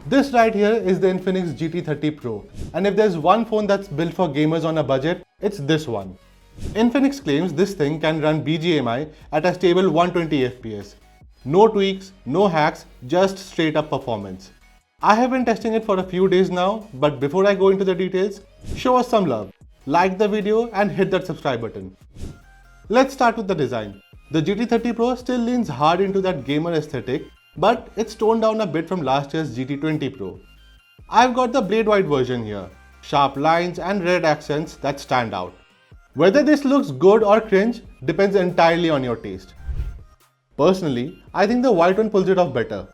This right here is the Infinix GT30 Pro, and if there's one phone that's built for gamers on a budget, it's this one. Infinix claims this thing can run BGMI at a stable 120 FPS. No tweaks, no hacks, just straight up performance. I have been testing it for a few days now, but before I go into the details, show us some love. Like the video and hit that subscribe button. Let's start with the design. The GT30 Pro still leans hard into that gamer aesthetic, but it's toned down a bit from last year's GT20 Pro. I've got the blade white version here, sharp lines and red accents that stand out. Whether this looks good or cringe depends entirely on your taste. Personally, I think the white one pulls it off better.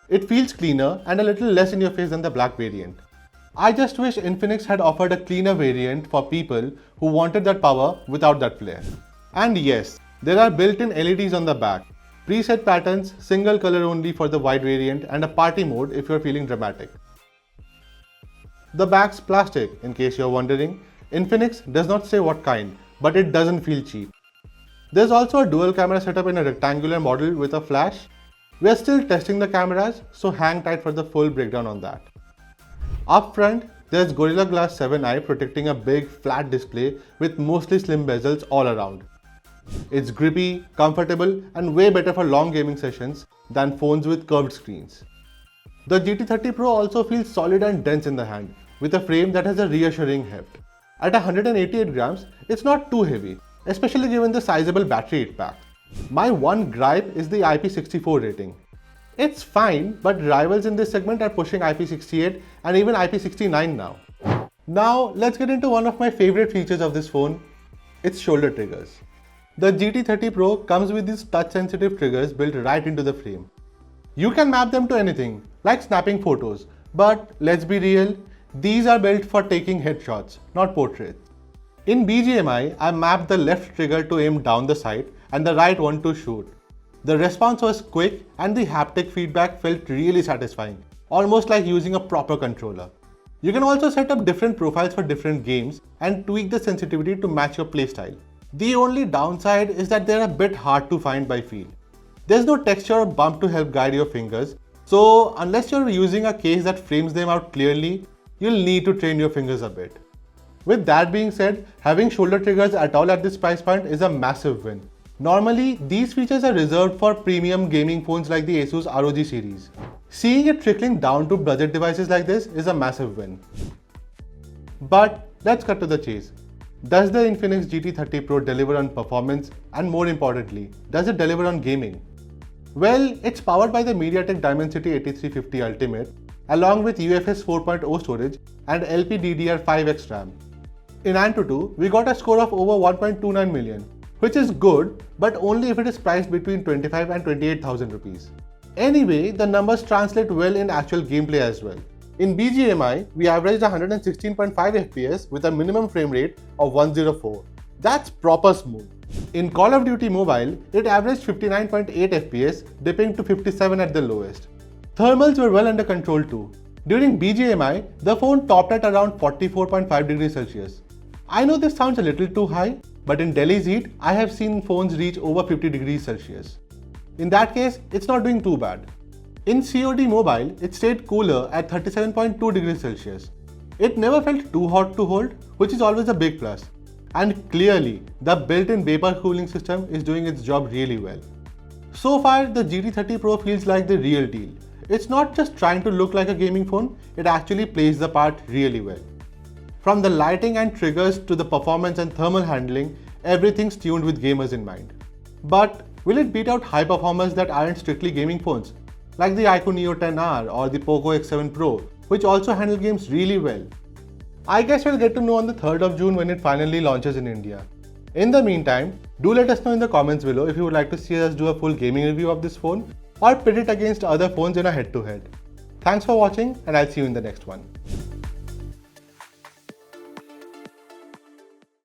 It feels cleaner and a little less in your face than the black variant. I just wish Infinix had offered a cleaner variant for people who wanted that power without that flair. And yes, there are built-in LEDs on the back, preset patterns, single color only for the white variant, and a party mode if you're feeling dramatic. The back's plastic, in case you're wondering. Infinix does not say what kind, but it doesn't feel cheap. There's also a dual camera setup in a rectangular model with a flash. We're still testing the cameras, so hang tight for the full breakdown on that. Up front, there's Gorilla Glass 7i protecting a big flat display with mostly slim bezels all around. It's grippy, comfortable, and way better for long gaming sessions than phones with curved screens. The GT30 Pro also feels solid and dense in the hand, with a frame that has a reassuring heft. At 188 grams, it's not too heavy, especially given the sizable battery it packs. My one gripe is the IP64 rating. It's fine, but rivals in this segment are pushing IP68 and even IP69 now. Now, let's get into one of my favorite features of this phone, its shoulder triggers. The GT30 Pro comes with these touch-sensitive triggers built right into the frame. You can map them to anything, like snapping photos, but let's be real, these are built for taking headshots, not portraits. In BGMI, I mapped the left trigger to aim down the sight and the right one to shoot. The response was quick and the haptic feedback felt really satisfying, almost like using a proper controller. You can also set up different profiles for different games and tweak the sensitivity to match your playstyle. The only downside is that they're a bit hard to find by feel. There's no texture or bump to help guide your fingers, so unless you're using a case that frames them out clearly, you'll need to train your fingers a bit. With that being said, having shoulder triggers at all at this price point is a massive win. Normally, these features are reserved for premium gaming phones like the ASUS ROG series. Seeing it trickling down to budget devices like this is a massive win. But let's cut to the chase. Does the Infinix GT30 Pro deliver on performance, and more importantly, does it deliver on gaming? Well, it's powered by the MediaTek Dimensity 8350 Ultimate, along with UFS 4.0 storage and LPDDR5X RAM. In AnTuTu, we got a score of over 1.29 million, which is good, but only if it is priced between 25 and 28,000 rupees. Anyway, the numbers translate well in actual gameplay as well. In BGMI, we averaged 116.5 FPS with a minimum frame rate of 104. That's proper smooth. In Call of Duty Mobile, it averaged 59.8 FPS, dipping to 57 at the lowest. Thermals were well under control too. During BGMI, the phone topped at around 44.5 degrees Celsius. I know this sounds a little too high, but in Delhi's heat, I have seen phones reach over 50 degrees Celsius. In that case, it's not doing too bad. In COD Mobile, it stayed cooler at 37.2 degrees Celsius. It never felt too hot to hold, which is always a big plus. And clearly, the built-in vapor cooling system is doing its job really well. So far, the GT30 Pro feels like the real deal. It's not just trying to look like a gaming phone, it actually plays the part really well. From the lighting and triggers to the performance and thermal handling, everything's tuned with gamers in mind. But will it beat out high performers that aren't strictly gaming phones, like the iQOO Neo 10R or the Poco X7 Pro, which also handle games really well? I guess we'll get to know on the 3rd of June when it finally launches in India. In the meantime, do let us know in the comments below if you would like to see us do a full gaming review of this phone or pit it against other phones in a head-to-head. Thanks for watching, and I'll see you in the next one.